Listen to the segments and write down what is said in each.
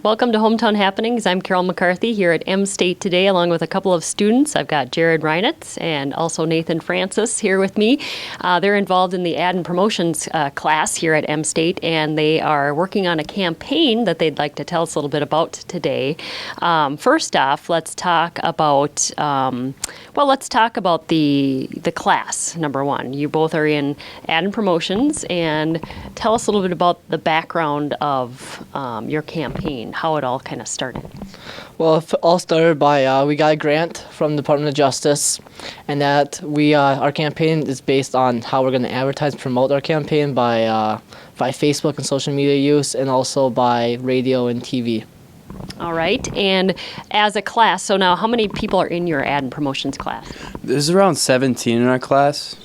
Welcome to Hometown Happenings. I'm Carol McCarthy here at M State today, along with a couple of students. I've got Jared Reinitz and also Nathan Francis here with me. They're involved in the ad and promotions class here at M State, and they are working on a campaign that they'd like to tell us a little bit about today. First off, let's talk about the class. Number one, you both are in ad and promotions, and tell us a little bit about the background of your campaign. How it all kind of started. Well, it all started by we got a grant from the Department of Justice, and that our campaign is based on how we're going to advertise and promote our campaign by Facebook and social media use, and also by radio and TV. All right, and as a class, so now how many people are in your ad and promotions class? There's around 17 in our class,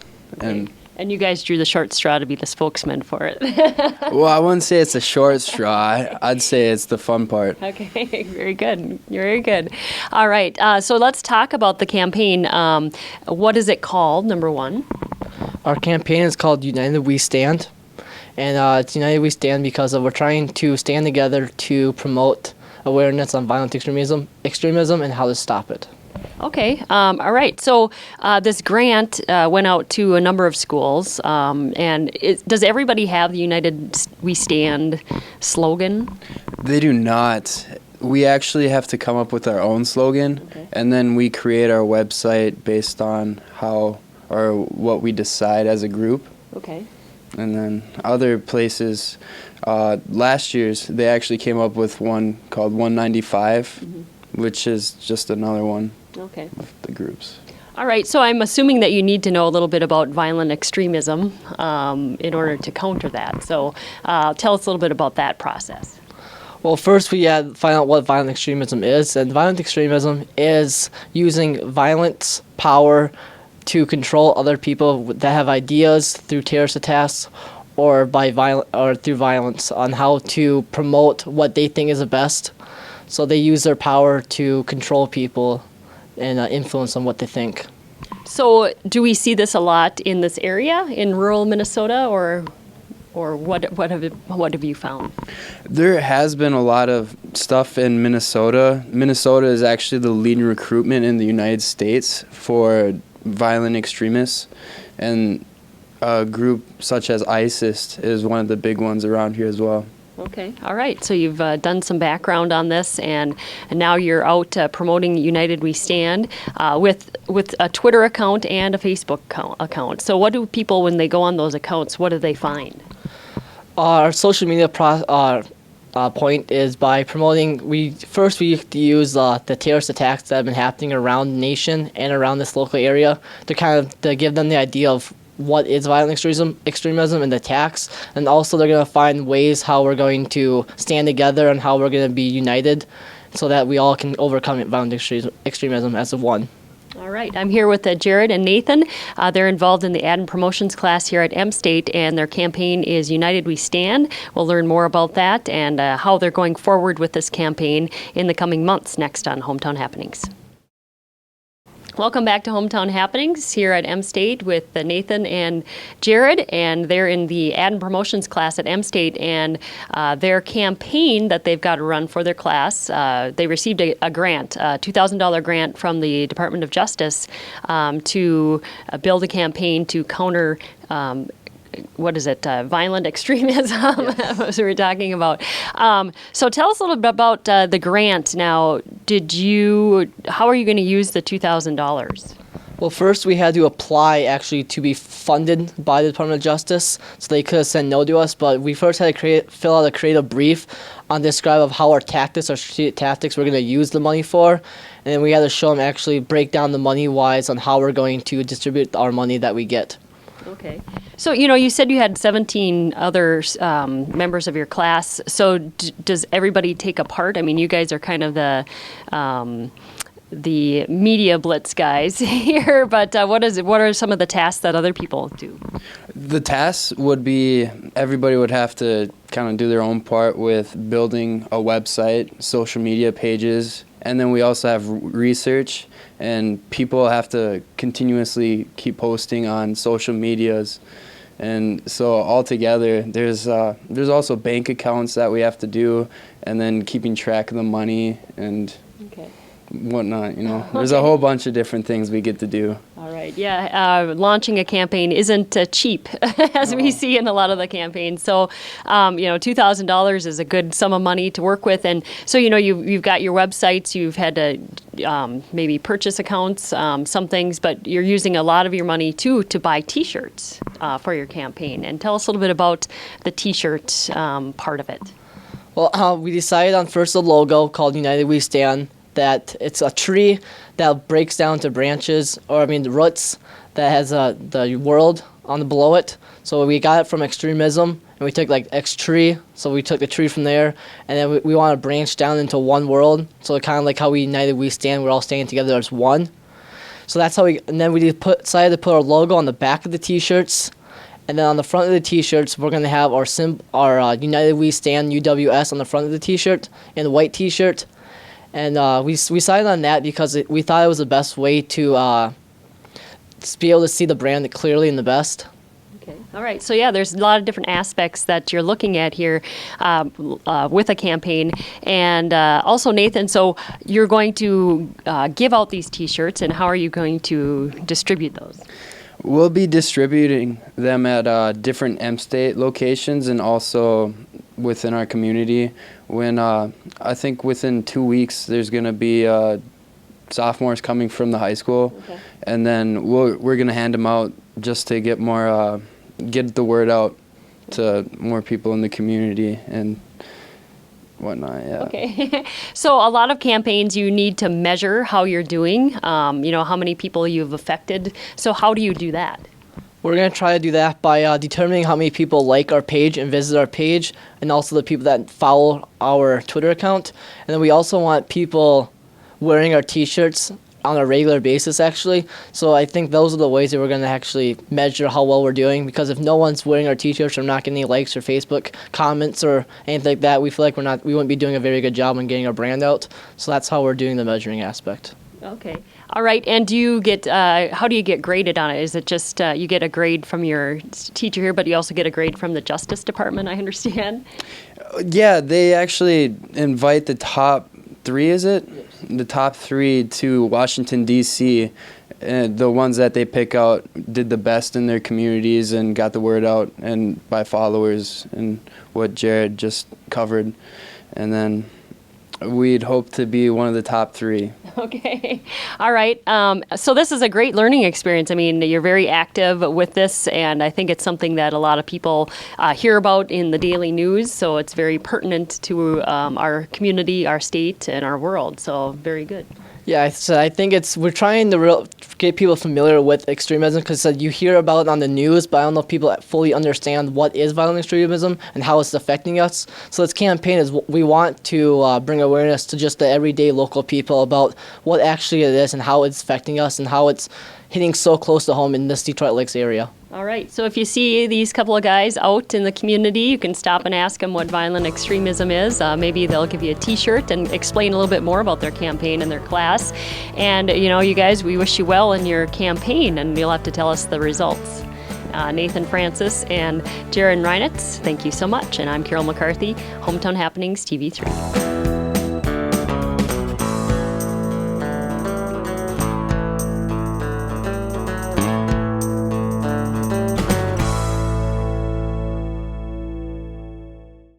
And you guys drew the short straw to be the spokesman for it. well, I wouldn't say it's a short straw. I'd say it's the fun part. Okay, very good. You're very good. All right, so let's talk about the campaign. What is it called, number one? Our campaign is called United We Stand, and it's United We Stand because we're trying to stand together to promote awareness on violent extremism and how to stop it. Okay. All right. So this grant went out to a number of schools, and does everybody have the United We Stand slogan? They do not. We actually have to come up with our own slogan, and then we create our website based on how or what we decide as a group. Okay. And then other places, last year's, they actually came up with one called 195, which is just another one. Okay. Of the groups. All right, so I'm assuming that you need to know a little bit about violent extremism in order to counter that. So tell us a little bit about that process. Well, first we had to find out what violent extremism is, and violent extremism is using violence, power, to control other people that have ideas through terrorist attacks or through violence on how to promote what they think is the best. So they use their power to control people and influence on what they think. So do we see this a lot in this area, in rural Minnesota, or what have you found? There has been a lot of stuff in Minnesota. Minnesota is actually the leading recruitment in the United States for violent extremists, and a group such as ISIS is one of the big ones around here as well. Okay, all right. So you've done some background on this, and now you're out promoting United We Stand with a Twitter account and a Facebook account. So what do people, when they go on those accounts, what do they find? Our social media point is by promoting. We have to use the terrorist attacks that have been happening around the nation and around this local area to give them the idea of what is violent extremism and the attacks, and also they're going to find ways how we're going to stand together and how we're going to be united so that we all can overcome violent extremism as one. All right, I'm here with Jared and Nathan. They're involved in the ad and promotions class here at M State, and their campaign is United We Stand. We'll learn more about that and how they're going forward with this campaign in the coming months next on Hometown Happenings. Welcome back to Hometown Happenings here at M State with Nathan and Jared, and they're in the ad and promotions class at M State, and their campaign that they've got to run for their class, they received a grant, a $2,000 grant from the Department of Justice to build a campaign to counter violent extremism, yes. As we were talking about. So tell us a little bit about the grant now. How are you going to use the $2,000? Well, first we had to apply actually to be funded by the Department of Justice, so they could have said no to us, but we first had to fill out a creative brief on describe of how our strategic tactics we're going to use the money for, and then we had to show them actually break down the money-wise on how we're going to distribute our money that we get. Okay. So, you said you had 17 other members of your class. So does everybody take a part? I mean, you guys are kind of the media blitz guys here, but what are some of the tasks that other people do? The tasks would be everybody would have to kind of do their own part with building a website, social media pages, and then we also have research, and people have to continuously keep posting on social medias And so altogether, there's also bank accounts that we have to do, and then keeping track of the money and Okay. whatnot. There's a whole bunch of different things we get to do. All right. Yeah. Launching a campaign isn't cheap, as we see in a lot of the campaigns. So, $2,000 is a good sum of money to work with. And so, you've got your websites, you've had to maybe purchase accounts, some things, but you're using a lot of your money too to buy T-shirts for your campaign. And tell us a little bit about the T-shirt part of it. Well, we decided on first a logo called United We Stand, that it's a tree that breaks down to branches, the roots that has the world on the below it. So we got it from extremism, and we took like X tree, so we took the tree from there, and then we want to branch down into one world. So kind of like how we United We Stand, we're all standing together as one. So that's how and then we decided to put our logo on the back of the T-shirts, and then on the front of the T-shirts, we're going to have our United We Stand UWS on the front of the T-shirt in the white T-shirt. And we decided on that because we thought it was the best way to be able to see the brand clearly and the best. Okay. All right. So, yeah, there's a lot of different aspects that you're looking at here with a campaign. And also, Nathan, so you're going to give out these T-shirts, and how are you going to distribute those? We'll be distributing them at different M-State locations and also within our community. When I think within 2 weeks there's going to be sophomores coming from the high school, Okay. and then we're going to hand them out just to get the word out to more people in the community and whatnot. Yeah. Okay. So a lot of campaigns, you need to measure how you're doing, how many people you've affected. So how do you do that? We're going to try to do that by determining how many people like our page and visit our page, and also the people that follow our Twitter account. And then we also want people wearing our T-shirts on a regular basis, actually. So I think those are the ways that we're going to actually measure how well we're doing, because if no one's wearing our T-shirts or not getting any likes or Facebook comments or anything like that, we feel like we wouldn't be doing a very good job on getting our brand out. So that's how we're doing the measuring aspect. Okay. All right. And do you get, how do you get graded on it? Is it just you get a grade from your teacher here, but you also get a grade from the Justice Department, I understand? Yeah, they actually invite the top 3, is it? Yes. The top 3 to Washington, D.C. The ones that they pick out did the best in their communities and got the word out and by followers and what Jared just covered. And then we'd hope to be one of the top 3. Okay. All right. So this is a great learning experience. I mean, you're very active with this, and I think it's something that a lot of people hear about in the daily news. So it's very pertinent to our community, our state, and our world. So very good. Yeah, so I think we're trying to get people familiar with extremism, because you hear about it on the news, but I don't know if people fully understand what is violent extremism and how it's affecting us. So this campaign is we want to bring awareness to just the everyday local people about what actually it is and how it's affecting us and how it's hitting so close to home in this Detroit Lakes area. All right. So if you see these couple of guys out in the community, you can stop and ask them what violent extremism is. Maybe they'll give you a T-shirt and explain a little bit more about their campaign and their class. And, you guys, we wish you well in your campaign, and you'll have to tell us the results. Nathan Francis and Jared Reinitz, thank you so much. And I'm Carol McCarthy, Hometown Happenings TV3.